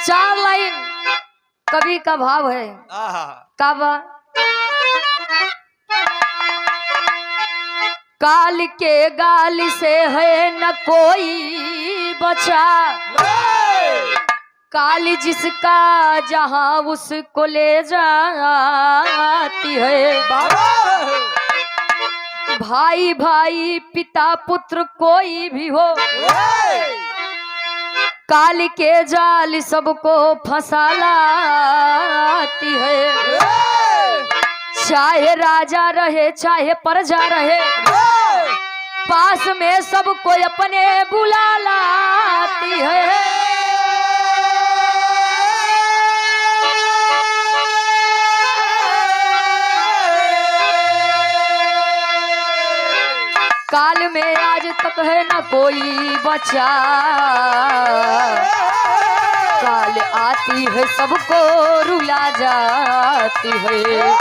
चार लाइन कवि का भाव है। कब काल के गाल से है न कोई बचा, काल जिसका जहां उसको ले जाती है। भाई भाई पिता पुत्र कोई भी हो, काल के जाल सबको फंसा लाती है। चाहे राजा रहे चाहे प्रजा रहे, पास में सबको अपने बुला लाती है। काल में आज तक है न कोई बचा, काल आती है सबको रुला जाती है।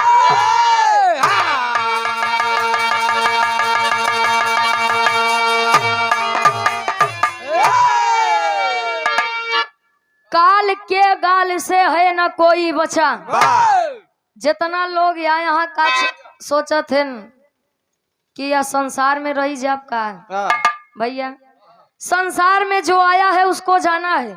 काल के गाल से है न कोई बचा। जितना लोग यहाँ का सोचा थे कि यह संसार में रही जाब का भैया, संसार में जो आया है उसको जाना है।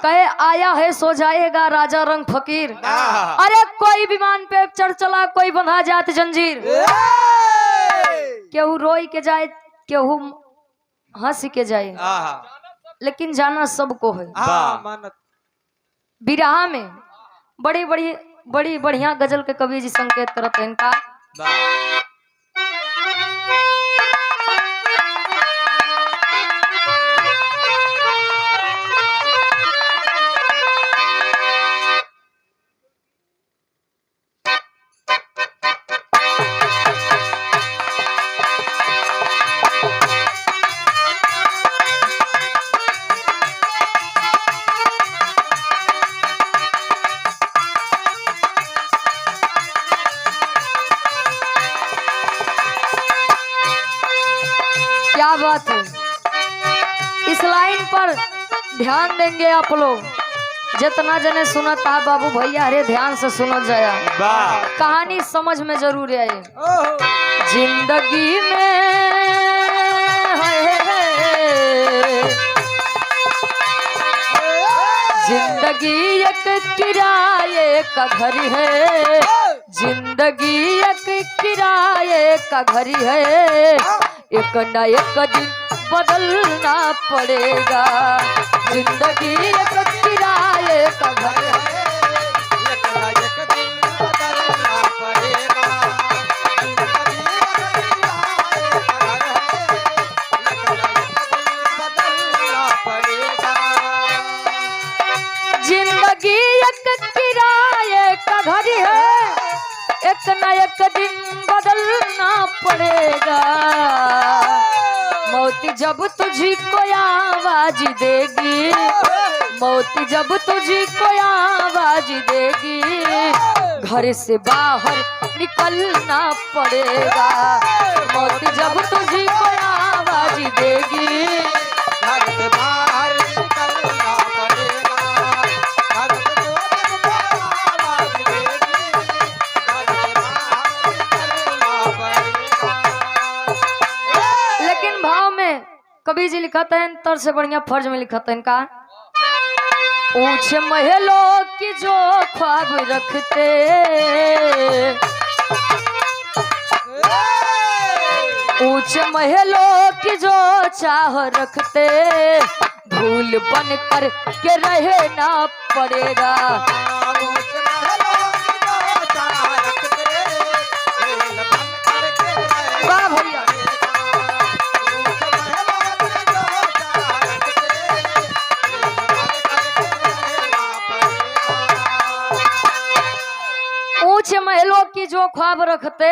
कहे आया है सो जाएगा राजा रंग फकीर। अरे कोई विमान पे चढ़ चला, कोई बंधा जात जंजीर। केहू रोई के जाए, केहू हंस के जाए, लेकिन जाना सबको है। बिरहा में बड़ी बड़ी बड़ी बढ़िया गजल के कवि जी संकेत करते हैं इनका। क्या बात है, इस लाइन पर ध्यान देंगे आप लोग। जितना जने सुनता है बाबू भैया, अरे ध्यान से सुनो जया, कहानी समझ में जरूर आए। जिंदगी में जिंदगी एक किराए का घर है, जिंदगी एक किराए का घर है। एक न एक दिन बदलना पड़ेगा, जिंदगी एक किराए का घर है। एक न एक दिन बदलना पड़ेगा, जिंदगी एक किराए का घर है। एक न एक दिन बदलना पड़ेगा, मौत जब तुझी को आवाज देगी, मौत जब तुझी को आवाज देगी, घर से बाहर निकलना पड़ेगा। मौत जब तुझी को आवाज देगी, घर से बाहर निकलना पड़ेगा। लेकिन भाव में कवि जी लिखते हैं तर से बढ़िया फर्ज में लिखते हैं इनका। ऊंचे महलों की जो ख्वाब रखते, ऊंचे महलों की जो चाह रखते, भूल बन कर के रहना पड़ेगा। वाह भैया, ऊंचे महलों की जो ख्वाब रखते,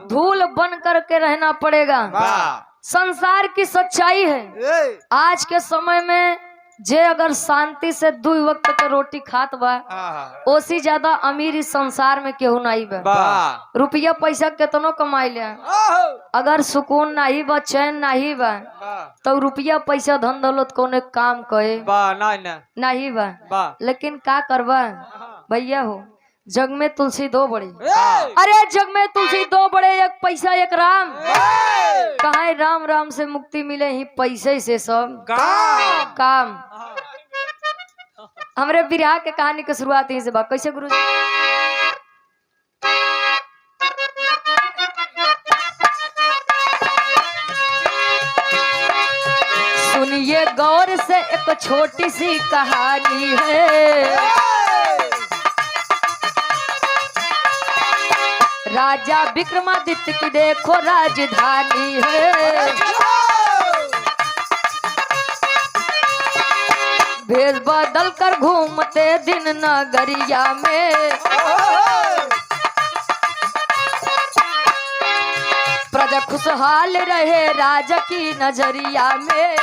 धूल बन करके रहना पड़ेगा। संसार की सच्चाई है, आज के समय में जे अगर शांति से 2 वक्त के रोटी खात बा ओसी ज्यादा अमीर इस संसार में केहू नहीं बा। रुपया पैसा कितनो कमाई ले अगर सुकून नहीं बा चैन नहीं बा तो रुपया पैसा धन दौलत कोने काम कहे नहीं बा। लेकिन का करबा भैया हो जग में तुलसी 2 बड़े। अरे जग में तुलसी 2 बड़े, एक पैसा एक राम। कहाँ है राम राम से मुक्ति मिले ही पैसे से सब काम। हमरे बिरहा के कहानी की शुरुआत यहीं से बा। कैसे गुरु जी? सुनिए गौर से एक छोटी सी कहानी है। राजा विक्रमादित्य की देखो राजधानी है। भेष बदल कर घूमते दिन नगरिया में। प्रजा खुशहाल रहे राजा की नजरिया में।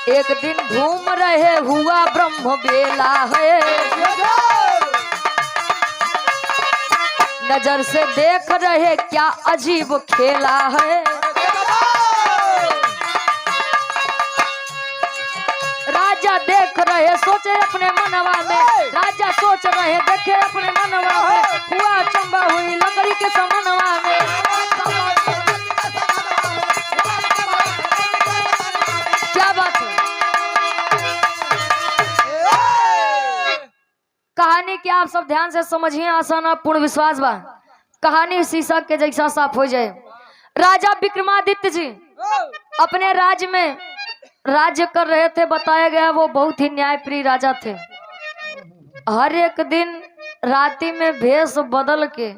एक दिन घूम रहे हुआ ब्रह्म बेला है। नजर से देख रहे क्या अजीब खेला है। राजा देख रहे सोचे अपने मनवा में। राजा सोच रहे देखे अपने मनवा में। हुआ चंबा हुई लकड़ी के समनवा में। क्या बात है? कहानी की आप सब ध्यान से समझिए, आसान पूर्ण विश्वास बा। कहानी शीशा के जैसा साफ हो जाए। राजा विक्रमादित्य जी अपने राज्य में राज्य कर रहे थे। बताया गया वो बहुत ही न्यायप्रिय राजा थे। हर एक दिन राति में भेष बदल के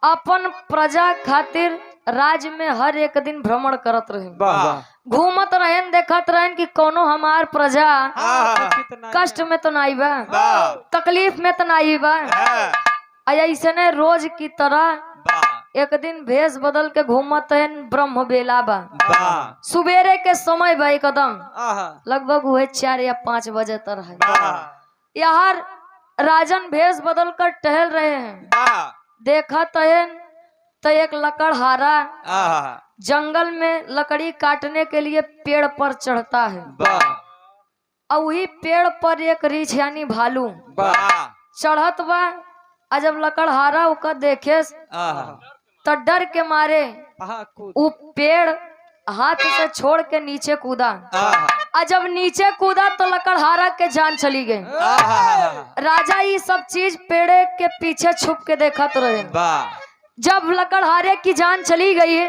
अपन प्रजा खातिर राज्य में हर एक दिन भ्रमण करत रहे। घूमत रहन देखत रहन कि कोनो हमार प्रजा कष्ट में तो नहीं बा, तकलीफ में तो नहीं बा। ऐसे रोज की तरह एक दिन भेष बदल के घूमत है। ब्रह्म बेला बा, सुबेरे के समय बा। एकदम लगभग हुए 4 या 5 बजे तरह है। यहाँ राजन भेष बदल कर टहल रहे हैं। देखत है तो एक लकड़हारा जंगल में लकड़ी काटने के लिए पेड़ पर चढ़ता है। और वही पेड़ पर एक रीछ यानी भालू चढ़त बा। जब लकड़हारा ओका देखे तो डर के मारे वो पेड़ हाथ से छोड़ के नीचे कूदा। और जब नीचे कूदा तो लकड़हारा के जान चली गई। राजा ये सब चीज पेड़ के पीछे छुप के देखत रहे। जब लकड़हारे की जान चली गई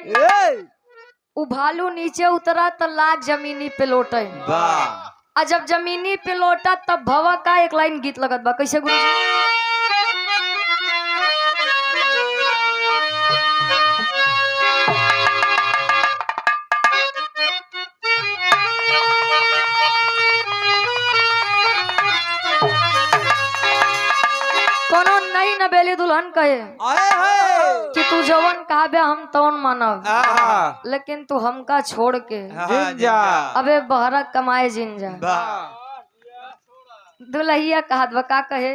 वो भालू नीचे उतरा तो लाग जमीनी पे लौटे। और जब जमीनी पे लौटा तब भवा का एक लाइन गीत लगत बा। कैसे गुरु जी? कोनो नई नबेली दुल्हन कहे कि तू जवन कहबे हम तवन मानब, लेकिन तू हमका छोड़ के अबे बहरा कमाए जिन जा। दुल्हिया कहत बा का कहे?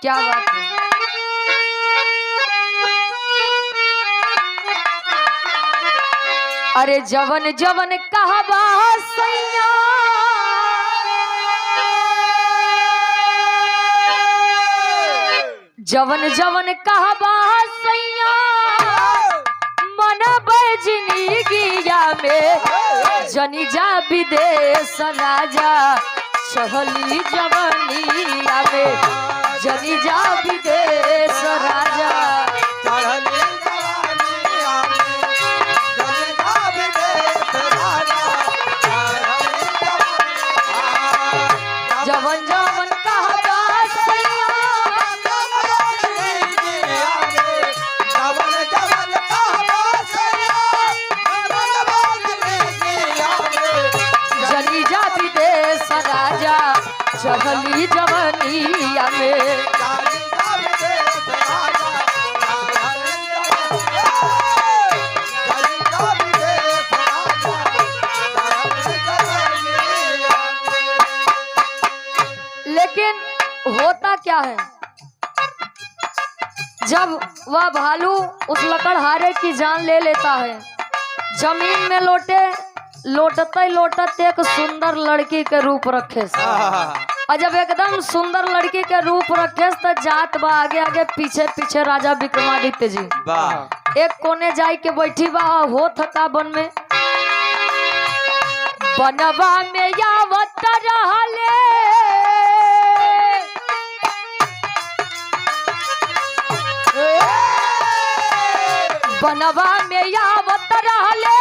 क्या बात है? अरे जवन जवन कहबा सैया जवन जवन कहबा सैया मन बजनीगिया में जनी जा विदेश राजा चढ़ली जवनिया में जनी जा विदेश राजा चढ़ली जवनिया में जनी जा विदेश राजा जवन जवन कहबा सैया चढ़ली जवनिया में। जब वह भालू उस लकड़हारे की जान ले लेता है, जमीन में लोटते लोटते एक सुंदर लड़की के रूप रखे। और जब एकदम सुंदर लड़की के रूप रखे तो जात बा आगे आगे पीछे पीछे राजा विक्रमादित्य जी एक कोने जाई के बैठी बा। हो थका बन में बनवा में यावत रहले बनवा में यावत रहले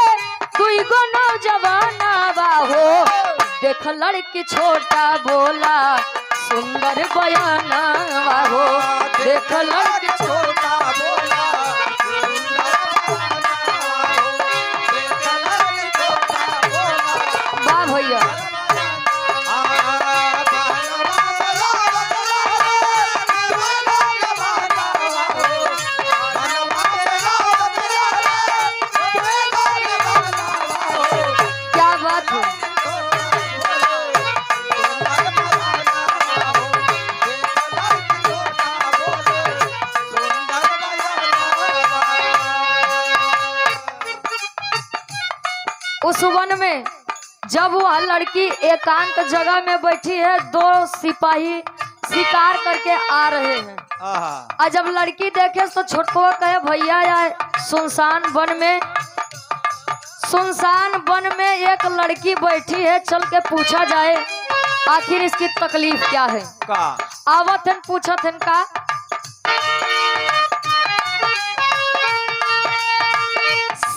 दुई गो नौजवानवा हो। देख लड़की छोटा बोला सुंदर बयानवा हो। देख लड़की छोटा बोला वाह भैया। क्या बात है। उस वन में जब वह लड़की एकांत जगह में बैठी है, दो सिपाही शिकार करके आ रहे हैं। और जब लड़की देखे तो छोटको कहे भैया यार सुनसान वन में एक लड़की बैठी है, चल के पूछा जाए आखिर इसकी तकलीफ क्या है। आवत है पूछत है का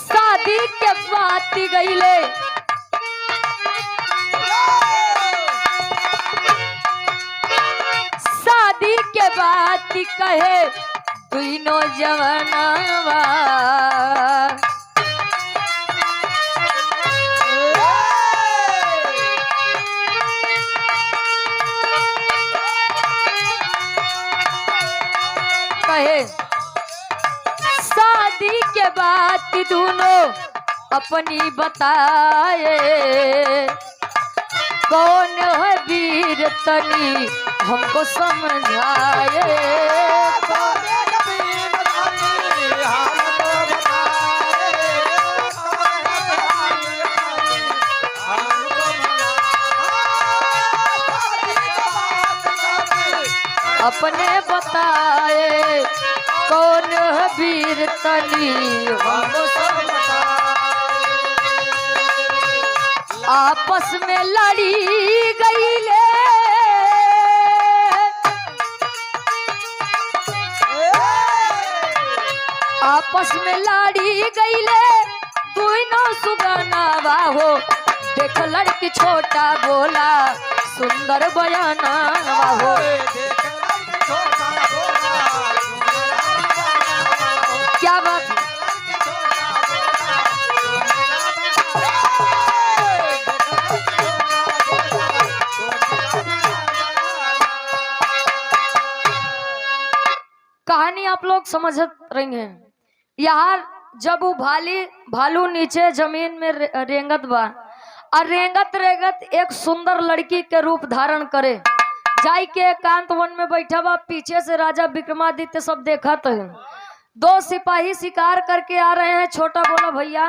शादी के बात गईले शादी के बात कहे दुनो जवानवा। कहे शादी के बात दोनों अपनी बताए कौन है वीर तनी हमको समझाए। अपने बताए कौन है वीर तनी हमको समझाए। आपस में लड़ी गई ले आपस में लड़ी गई ले दोनों सुगनावा हो। देख लड़की छोटा बोला सुंदर बयानवा हो। क्या बात है। कहानी आप लोग समझ रहेंगे। यहाँ जब वो भालू नीचे जमीन में रेंगत बा और रेंगत एक सुंदर लड़की के रूप धारण करे जाई के एकांत वन में बैठा बा। पीछे से राजा विक्रमादित्य सब देखत है। दो सिपाही शिकार करके आ रहे हैं। छोटा बोला भैया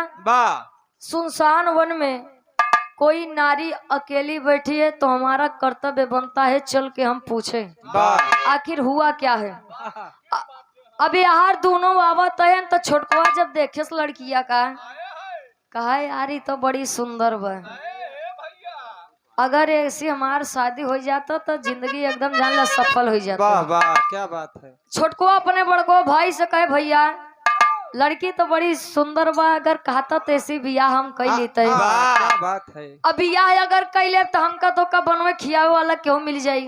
सुनसान वन में कोई नारी अकेली बैठी है तो हमारा कर्तव्य बनता है चल के हम पूछे आखिर हुआ क्या है। अब यार दोनों आवत है तो छोटकवा जब देखे लड़किया का कहा यार ये तो बड़ी सुंदर बा, अगर ऐसी हमार शादी हो जाता तो जिंदगी एकदम जान ला सफल हो जाता। वाह वाह क्या बात है। छोटको अपने बड़को भाई से कहे भैया लड़की तो बड़ी सुंदर बा, अगर कहता तो ऐसी बियाह हम कई लेते हैं। क्या बात है। अब बियाह अगर कई ले तो हमका तो का बनवे खियावे वाला क्यों मिल जाएगी,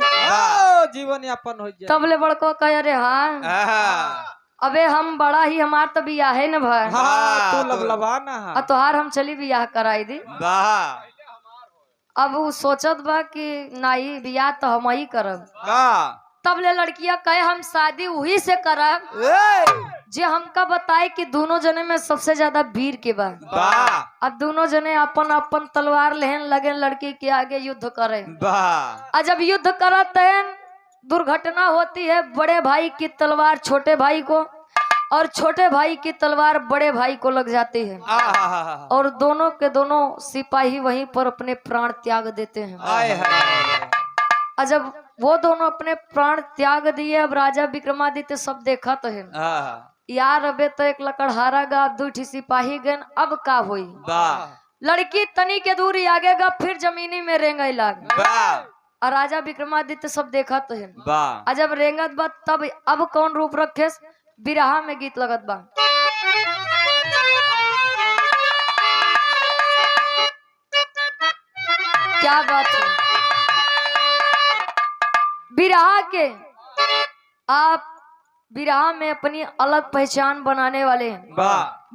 जीवन यापन हो जाए। तब ले बड़को कहे अरे हाँ अबे हम बड़ा ही हमार तो बियाह है न भाई। तू लबलबाना है तोहार हम चली बियाह कराई दी। अब वो सोचत बा कि नहीं बियाह तो हम ही करब। तब ले लड़किया कहे हम शादी वही से करब जे हमका बताए कि दोनों जने में सबसे ज्यादा वीर के बा। अब दोनों जने अपन अपन तलवार लेहन लगे लड़की के आगे युद्ध करे। और जब युद्ध करत हैं दुर्घटना होती है, बड़े भाई की तलवार छोटे भाई को और छोटे भाई की तलवार बड़े भाई को लग जाती है और दोनों के दोनों सिपाही वहीं पर अपने प्राण त्याग देते हैं। और जब वो दोनों अपने प्राण त्याग दिए, अब राजा विक्रमादित्य सब देखा तो है यार, अबे तो एक लकड़हारा गा, दूठी सिपाही गन, अब का हुई। लड़की तनी के दूरी आगे गा, फिर जमीनी में रेंगे लाग। और राजा विक्रमादित्य सब देखा तो है। और जब रेंगत बा तब अब कौन रूप रखे, बिरहा में गीत लगत बा। क्या बात है, बिरहा के आप बिरहा में अपनी अलग पहचान बनाने वाले हैं।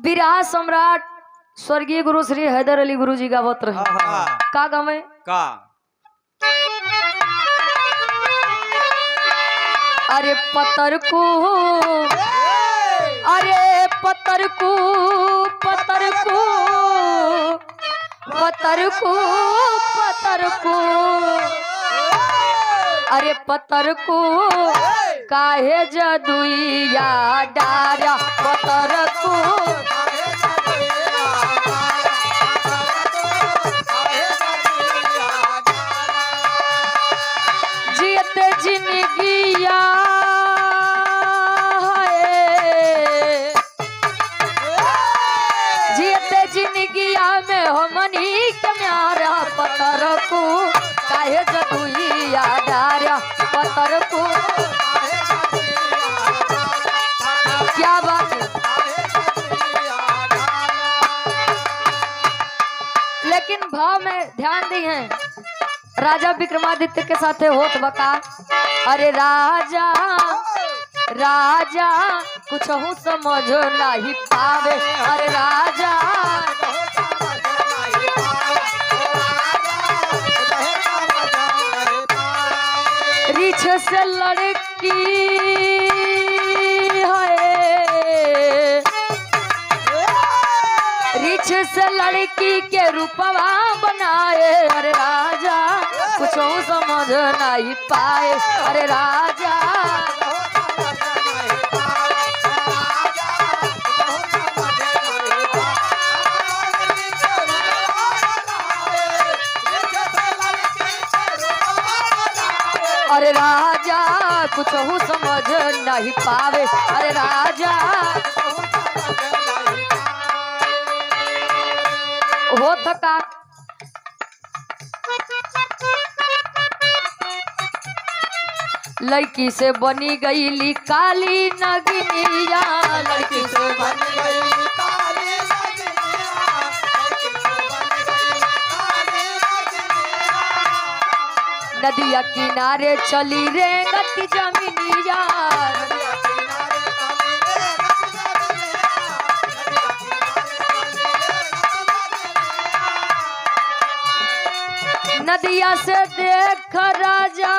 बिरहा सम्राट स्वर्गीय गुरु श्री हैदर अली गुरु जी गावत रहे। का गावे का अरे पतर को, अरे पतर को, पतर को, पतर को, पतर को, अरे पतर को काहे जदुइया डारा, पतर को जियते जिंदगिया जियते जिंदगिया में हमनी के म्यारा, पतर को काहे जदुइया डारा, पतर को। क्या बात है, लेकिन भाव में ध्यान दी है राजा विक्रमादित्य के साथे होत बका। अरे राजा राजा कुछ हूँ समझ नहीं पावे, अरे राजा रीछ से लड़की है, रीछ से लड़की के रूपवा बनाए, अरे राजा कुछ समझ नहीं पाए, अरे राजा अरे राजा कुछ समझ नहीं पावे, अरे राजा हो थका। लड़की से बनी गई काली नगिनिया, लड़की से बनी गई काली नगिनिया, नदिया किनारे चली रेंगत जमीनिया, नदिया से देख राजा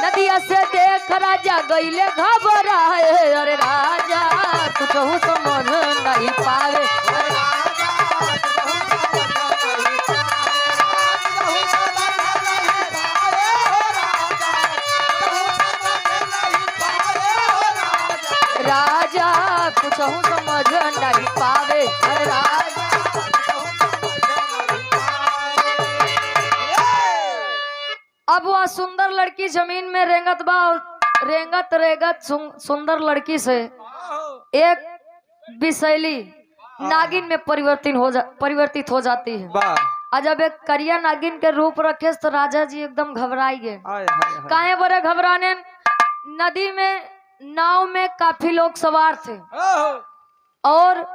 नदिया से देख राजा गईले घबराए, अरे राजा कुछ समझ नहीं पावे, राजा कुछ समझ नहीं पावे, अरे राजा। अब वह सुंदर लड़की जमीन में रेंगत बा, रेंगत रेंगत सुंदर लड़की से एक विषैली नागिन में परिवर्तित हो जाती है। और जब एक करिया नागिन के रूप रखे तो राजा जी एकदम घबराई गए। काहे बड़े घबराने, नदी में नाव में काफी लोग सवार थे और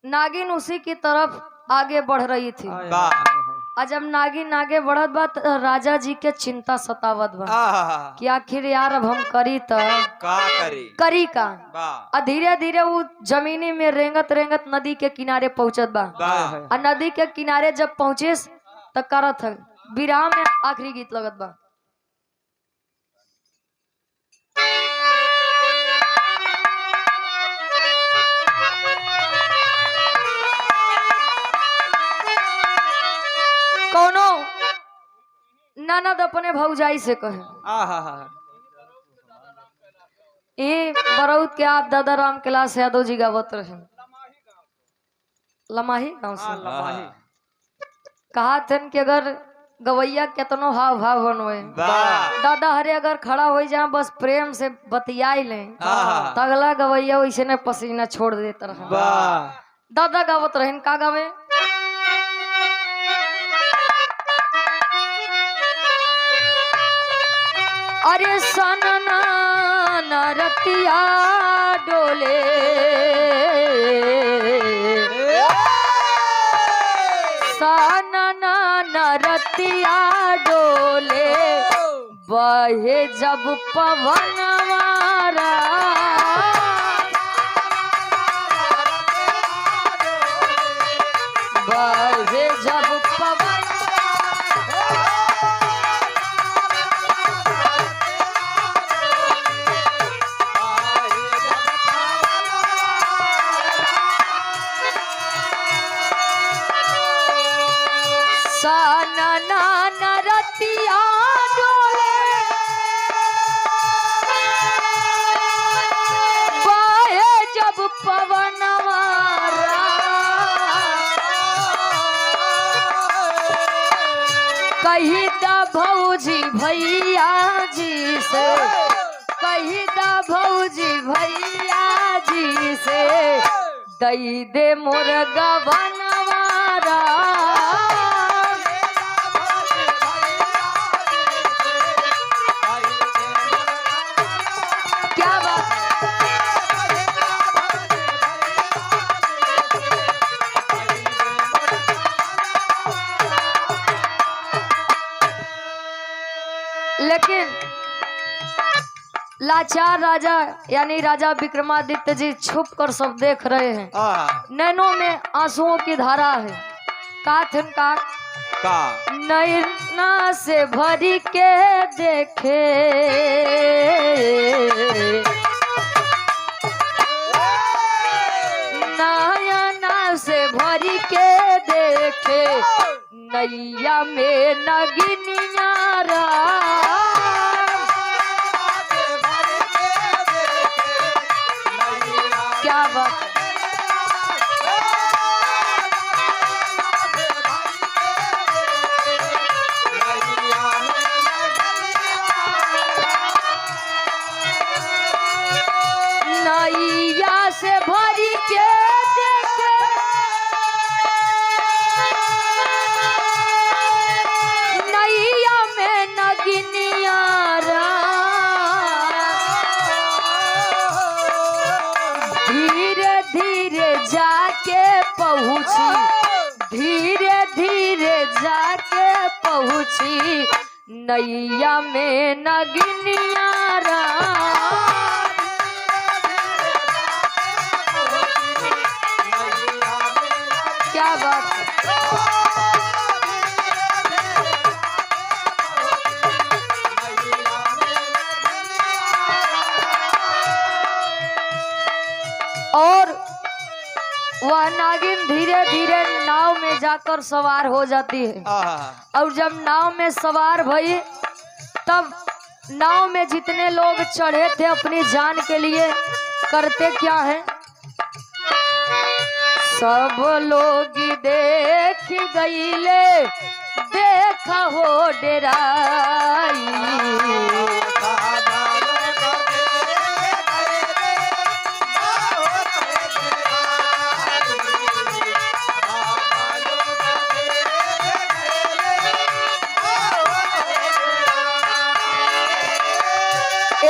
नागिन उसी की तरफ आगे बढ़ रही थी। और जब नागिन आगे बढ़त बा तो राजा जी के चिंता सतावत बा कि आखिर यार अब हम करी तो करी का। और धीरे धीरे वो जमीनी में रेंगत रेंगत नदी के किनारे पहुंचत बा। और नदी के किनारे जब पहुंचे तो करत है विराम में आखिरी गीत लगत बा। कौनो ननद अपने भौजाई से कहे आहा हा ये बरौत के आप दादा राम कैलाश यादव जी गावत रहे लमाही गाँव से लमाही कहा थे कि अगर गवैया केतनो हाव भाव बनवे दादा हरे अगर खड़ा हो जाए बस प्रेम से बतियाई ले तो अगला गवैया वैसे ने पसीना छोड़ देता रहा दादा गावत रहन का गावे अरे सनना नरतिया डोले सनना नरतिया डोले बहे जब पवन मारा बहे जब पवन सनना नरतिया डोले बहे जब पवन मारा कही दा भौजी भैया जी से कही दा भौजी भैया जी से दई दे मोर गवनवारा क्या बात लेकिन लाचार राजा यानी राजा विक्रमादित्य जी छुप कर सब देख रहे हैं नैनों में आंसुओं की धारा है काथिन का नैना से भरी के देखे नयना से भरी के देखे नैया में नगिनियारा क्या बात नैया से भरी के देखे नैया में नगिनियारा धीरे धीरे जाके पहुँची धीरे धीरे जाके पहुँची नैया में नगिनियारा क्या बात है और वह नागिन धीरे धीरे नाव में जाकर सवार हो जाती है और जब नाव में सवार भई तब नाव में जितने लोग चढ़े थे अपनी जान के लिए करते क्या है सब लोग देख गईले देखा हो डेराई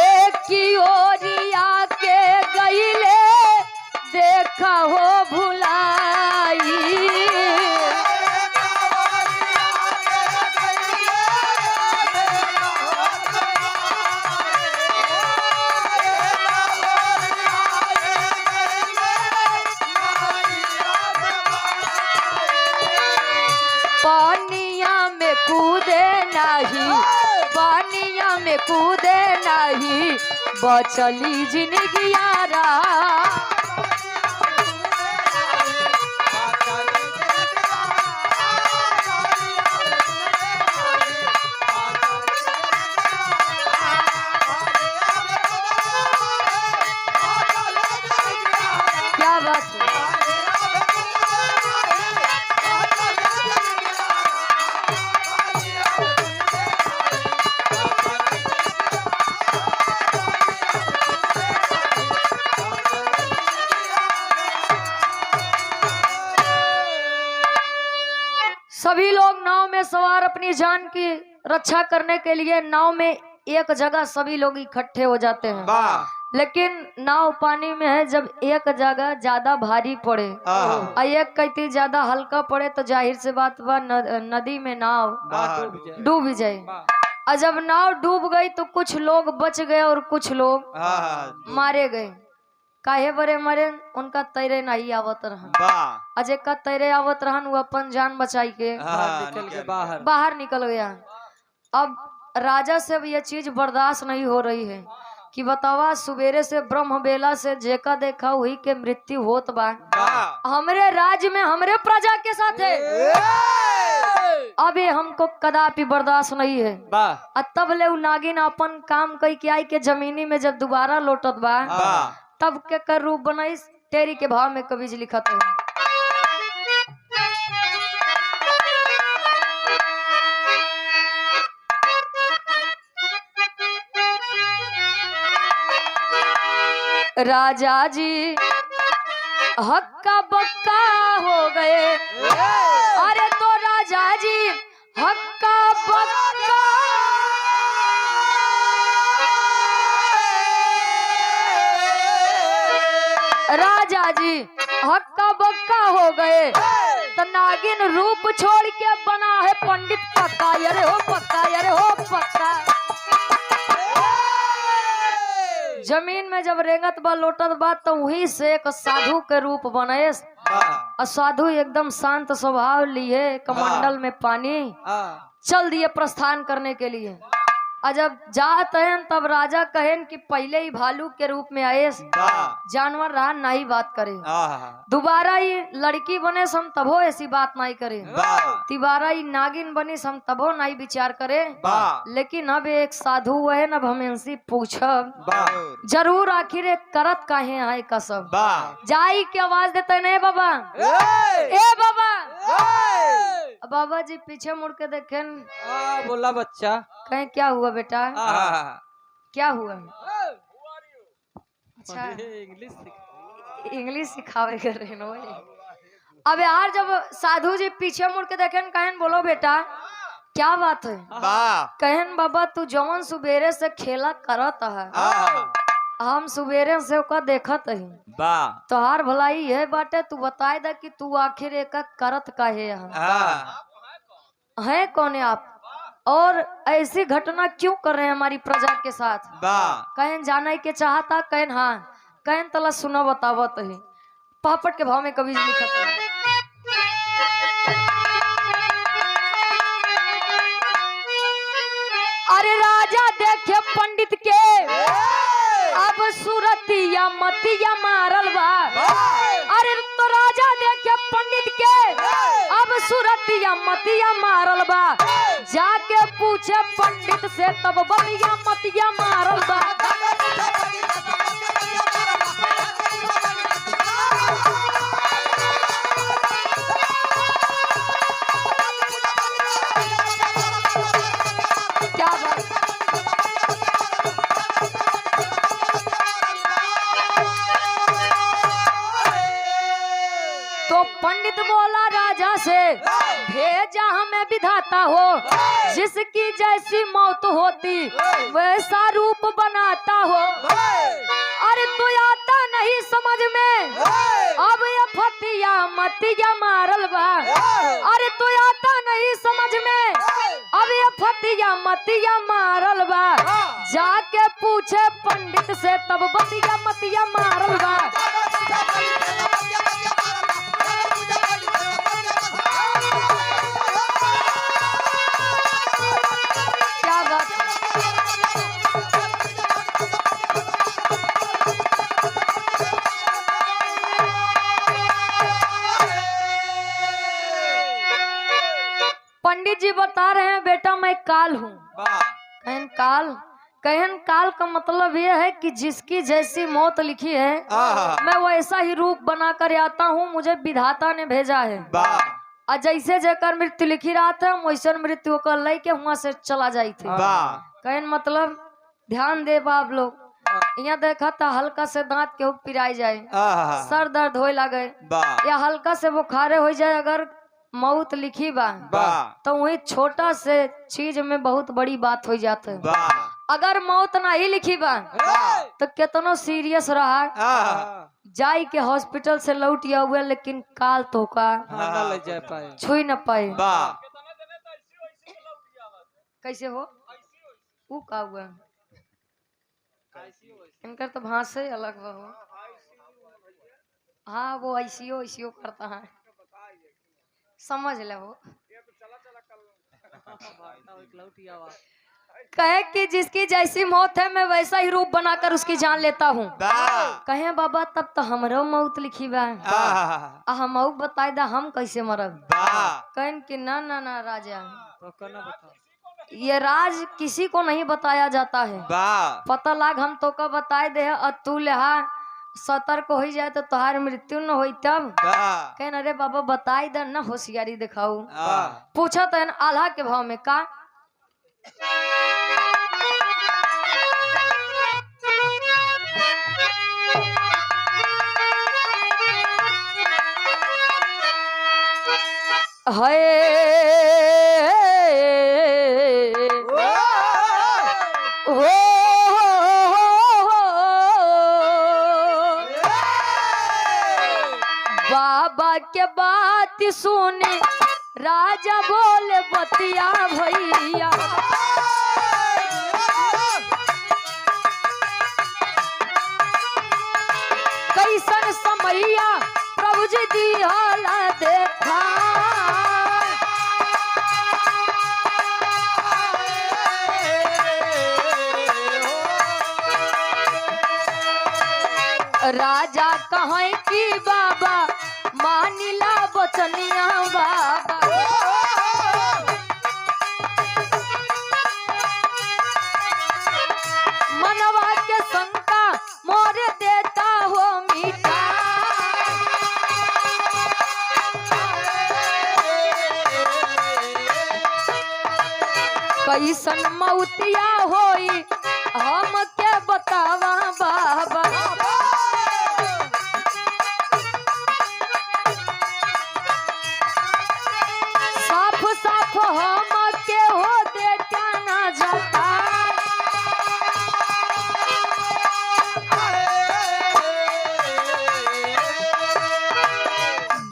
एक की ओरिया के गईले देखा हो भुलाई पानिया में कूदे नहीं पानिया में कूदे नहीं बचली जिंदगियारा सभी लोग नाव में सवार अपनी जान की रक्षा करने के लिए नाव में एक जगह सभी लोग इकट्ठे हो जाते हैं। लेकिन नाव पानी में है, जब एक जगह ज्यादा भारी पड़े और एक कहती ज्यादा हल्का पड़े तो जाहिर से बात बा नदी में नाव डूब जाए। और जब नाव डूब गई तो कुछ लोग बच गए और कुछ लोग मारे गए। काहे बरे मरे? उनका तैरे नहीं आवत रहन। अजय का तैरे आवत रहन, वो अपन जान बचाई के निकल के बाहर निकल गया। अब राजा से अब ये चीज बर्दाश्त नहीं हो रही है कि बतावा सुबेरे से ब्रह्म बेला से जेका देखा हुई के मृत्यु होत बा हमरे राज्य में हमरे प्रजा के साथ है। अब ये हमको कदापि बर्दाश्त नहीं है। तब ले उ नागिन अपन काम कई के आई के जमीनी में जब दोबारा लौटत बा तब के कर रूप बनाई तेरी के भाव में कवि जी लिखत है। राजा जी हक्का बक्का हो गए। अरे तो राजा जी हक्का बक्का राजा जी हक्का बक्का हो गए। तो नागिन रूप छोड़ के बना है पंडित पक्का। अरे हो पक्का, अरे हो पक्का। जमीन में जब रेंगत बा लौटत बा तो वही से एक साधु के रूप बने। और साधु एकदम शांत स्वभाव लिए कमंडल में पानी चल दिए प्रस्थान करने के लिए। और जब जात हैं तब राजा कहें कि पहले ही भालू के रूप में आए, जानवर रहा नहीं बात करे। दोबारा ही लड़की बने सम तबो ऐसी बात नहीं करे। तिबारा ही नागिन बनी सम तबो नहीं विचार करे। लेकिन अब एक साधु है न हम इनसे पूछब जरूर आखिर एक करत काहे है कसब। जाई की आवाज देते नहीं बाबा, ए बाबा। बाबा जी पीछे मुड़ के देखें। बोला बच्चा कहें क्या हुआ बेटा? क्या हुआ? अच्छा इंग्लिश सिखावे कर रहे नो। अब यार जब साधु जी पीछे मुड़ के देखें कहें बोलो बेटा क्या बात है? कहें बाबा तू जवन सुबेरे से खेला करत है, हम सुबेरे से ओका देखत ही तोहार भलाई है बाटे। तू बताए दा कि तू आखिर एक करत काहे है कौन है आप और ऐसी घटना क्यों कर रहे हैं हमारी प्रजा के साथ? कहें जाने के चाहता? कहें हाँ। कहें तला सुना बतावत है। पापट के भाव में कवि लिखत है। अरे राजा देखे पंडित के अब सूरतिया मतिया मारल बा। अरे तो राजा देखे पंडित के अब सूरतिया मतिया मारल बा। जाके पूछे पंडित से तब बतिया मतिया मारल बा। क्या बात? तो पंडित बोला राजा से भेजा हमें विधाता हो, जिसकी जैसी मौत होती वैसा रूप बनाता हो। अरे तू आता नहीं समझ में अब ये फतिया मतिया मारल बा। अरे तू आता नहीं समझ में अब ये फतिया मतिया मारल बा। जाके पूछे पंडित से तब बतिया मतिया मारल बा। क्या बात? पंडित जी बता रहे हैं बेटा मैं काल हूँ। कहन काल? कहन काल का मतलब ये है कि जिसकी जैसी मौत लिखी है मैं वैसा ही रूप बनाकर आता हूँ, मुझे विधाता ने भेजा है। और जैसे जेकर मृत्यु लिखी रहा था वैसे मृत्यु को लेके वहां से चला जाई थे। कहन मतलब ध्यान दे बाप लोग, यहाँ देखा था हल्का से दांत के पिराई जाए, सर दर्द होए लगे या हल्का से बुखारे हो जाए, अगर मौत लिखी बा तो वही छोटा से चीज में बहुत बड़ी बात हो जाता है। अगर मौत नहीं लिखी बा तो कितनो सीरियस रहा जाई के हॉस्पिटल से लौट हुआ लेकिन काल तो का न ले जा पाए छुई न पाए। कैसे हो वो का हुआ इनका तो भाषा ही अलग बा हो। हाँ वो ऐसियो करता है समझ ले वो कहे कि जिसकी जैसी मौत है मैं वैसा ही रूप बनाकर उसकी जान लेता हूँ। कहे बाबा तब तो हमरो मौत लिखी बा हम बताए दा हम कैसे मरब। कहें कि ना ना ना राजा ये राज किसी को नहीं बताया जाता है। पता लाग हम तो का बताए दे और तू लेहा सतर्क हो जाए तो तुम्हारी मृत्यु न हो तब। कहन अरे बाबा बताई दे न होशियारी दिखाऊ। पूछा तो आल्हा के भाव में का बाबा के बात सुने राजा बोले बतिया भैया कैसन समैया प्रभु जी दिहला देखा। राजा कहे कि बाबा मानिला बचनिया बाबा मनवा के शंका मोर देता हो मीठा। कैसन मौतिया होई हम के बतावा बाबा। साफ हम के हो देता ना जाता।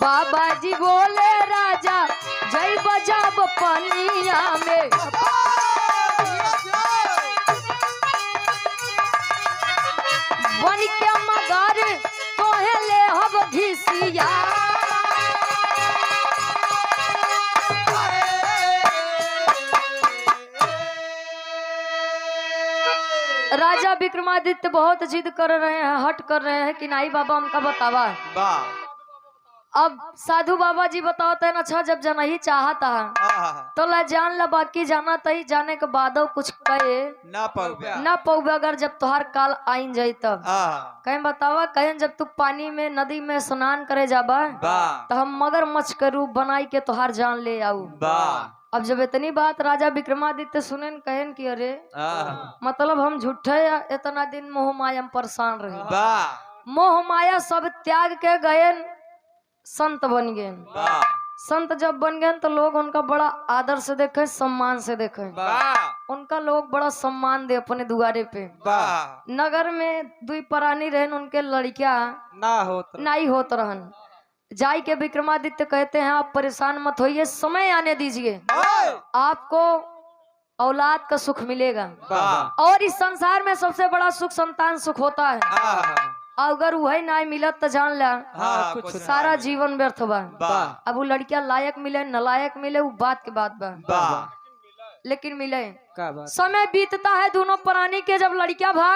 बाबा जी बोले राजा जय बजाब पनिया में बन के मगर तोहे ले हब घिसिया। राजा विक्रमादित्य बहुत जिद कर रहे हैं हट कर रहे हैं कि नहीं बाबा हमका बतावा। अब साधु बाबा जी बताते हैं अच्छा जब जाना ही चाहता है तो ला जान ला बाकी जाना तही जाने के बाद कुछ कहे ना पौबे अगर जब तुहार काल आइन जाई तब। कहीं बतावा कहीं जब तू पानी में नदी में स्नान करे जाबा तो हम मगरमच्छ के रूप बनाई के तुहार जान ले आऊ। अब जब इतनी बात राजा विक्रमादित्य सुने कहन कि अरे मतलब हम झूठे इतना दिन मोह माया में परेशान रहे। मोह माया सब त्याग के गए संत बन गए। संत जब बन गए तो लोग उनका बड़ा आदर से देखे सम्मान से देखे। उनका लोग बड़ा सम्मान दे अपने दुआरे पे। नगर में दुई प्राणी रहन उनके लड़कियां नहीं होत रहन। जाई के विक्रमादित्य कहते हैं आप परेशान मत होइए समय आने दीजिए आपको औलाद का सुख मिलेगा। और इस संसार में सबसे बड़ा सुख संतान सुख होता है। अगर वही ना मिलत तो जान ला कुछ सारा जीवन व्यर्थ बा। अब वो लड़कियां लायक मिले नलायक मिले वो बात के बात बा लेकिन मिले समय बीतता है दोनों प्राणी के। जब लड़कियां भा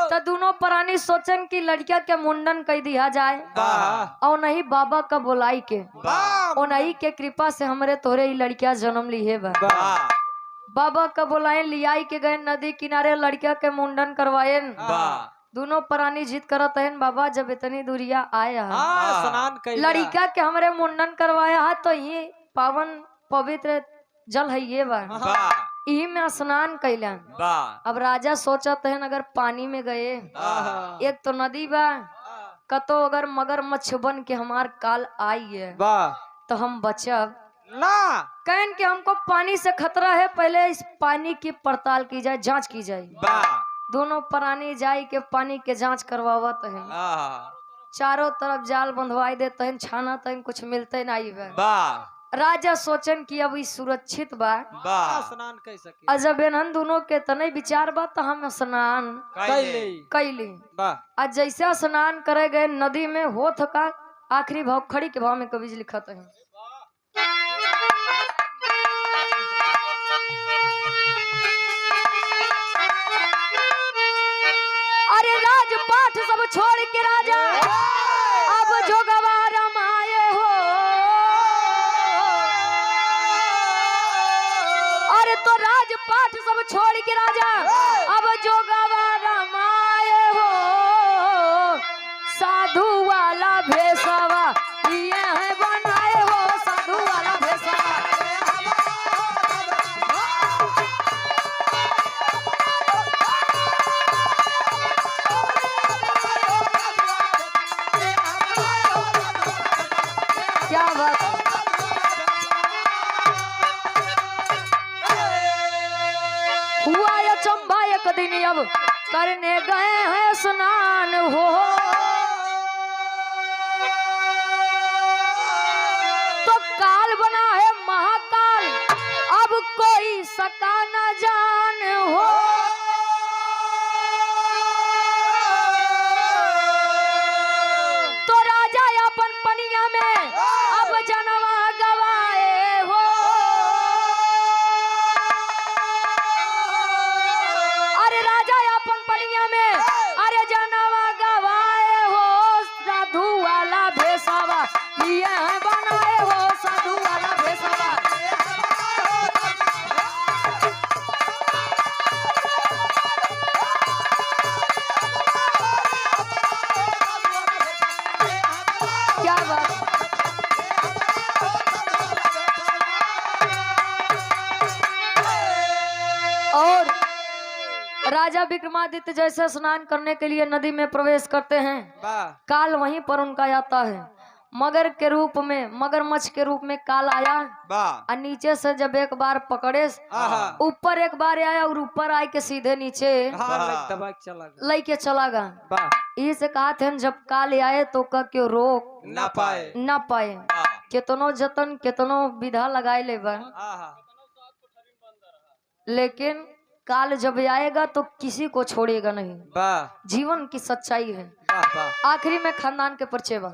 तो दोनों प्राणी सोचन की लड़किया के मुंडन कर दिया जाए और नहीं बाबा का बुलाई के और नहीं के कृपा से हमरे तोरे ही लड़किया जन्म ली है। बाबा का बुलाए लियाई के गए नदी किनारे लड़किया के मुंडन करवाए। दोनों प्राणी जीत करत है बाबा जब इतनी दूरिया आए लड़किया के हमरे मुंडन करवाया है तो ये पावन पवित्र जल है ये बा यही में स्नान कैलन। अब राजा सोचते हैं अगर पानी में गए एक तो नदी बा कतो अगर मगरमच्छ बन के हमार काल आई है तो हम बचब ना। कहन कि हमको पानी से खतरा है, पहले इस पानी की पड़ताल की जाए, जांच की जाए। दोनों प्राणी जाई के पानी के जांच करवावत है, चारों तरफ जाल बंधवाई देते हैं, छाना तहन कुछ मिलते नहीं बा। राजा सोचन कि अब ई सुरक्षित बा, स्नान कर सके। अजब एनहन दोनों के तने विचार बा, तो हम स्नान कैली। आज जैसे स्नान करे गए नदी में होत का आखिरी भाव खड़ी के भाव में कवि जी लिखत है। अरे राजपाट सब छोड़ के राजा अब जो गवारा माए हो, अरे तो राजपाट सब छोड़ के राजा अब जो गवारा माए हो, साधु वाला भेसवा ये है बनाए हो, साधु वाला भेसवा। क्या बात हुआ या चंबा एक दिन अब करने गए हैं स्नान हो, तो काल बना है महाकाल अब कोई सका न जान हो, तो राजा अपन पनिया में अब जनवा गवाए हो, अरे राजा अपन पनिया में अरे जनवा गवाए हो, साधु वाला भेसवा ये बनाए हो, साधु वाला भेसवा। क्या बात और राजा विक्रमादित्य जैसे स्नान करने के लिए नदी में प्रवेश करते हैं, काल वहीं पर उनका आता है, मगर के रूप में, मगरमच्छ के रूप में काल आया, और नीचे से जब एक बार पकड़े ऊपर एक बार आया और ऊपर आए के सीधे नीचे लेके चला गया। इसे कहा थे जब काल आए तो का क्यों रोक ना पाए, कितनो जतन कितनो विधा लगाए ले बा, लेकिन काल जब आएगा तो किसी को छोड़ेगा नहीं, जीवन की सच्चाई है। आखिरी में खानदान के परिचय बा।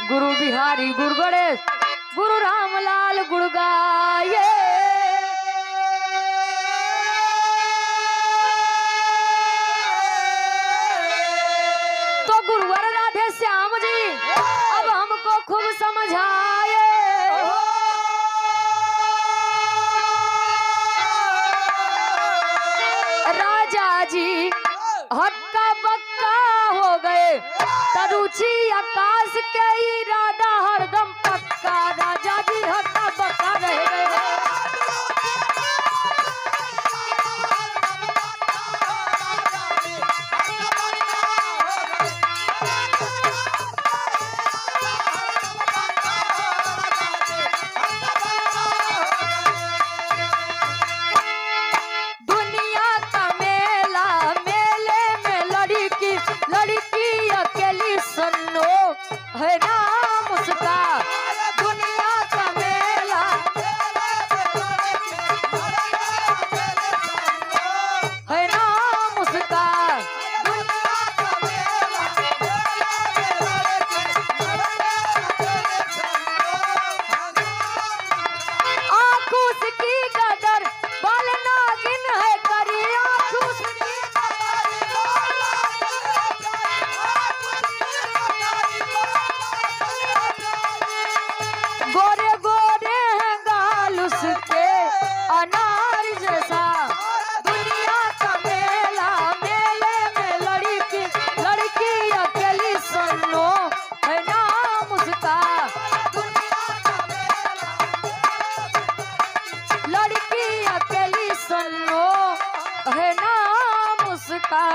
गुरु बिहारी गुरु गणेश गुरु रामलाल गुरु गाये, तो गुरुवर राधे श्याम जी अब हमको खूब समझाए, राजा जी हक्का बक्का हो गए, तरुचि आकाश के इरादा हरदम पक्का, राजा जी हक्का बक्का रह गए। दुनिया का मेला, मेले में लड़की लड़की अकेली सन्नो है नाम उसका, दुनिया का मेला है नाम उसका, आँखों उसकी गदर बाल नागिन है करी, आँखों उसकी गोरे गोरे हैं गाल उसके अनार जैसा, दुनिया का मेला, मेले में लड़की लड़की अकेली सन्नो है नाम उसका, लड़की अकेली सन्नो है नाम उसका।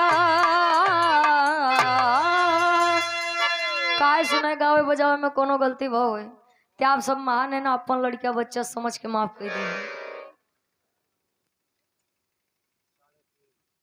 काय सुने गावे बजावे में कोनो गलती भो है क्या आप सब महान है ना अपन लड़किया बच्चा समझ के माफ कर दी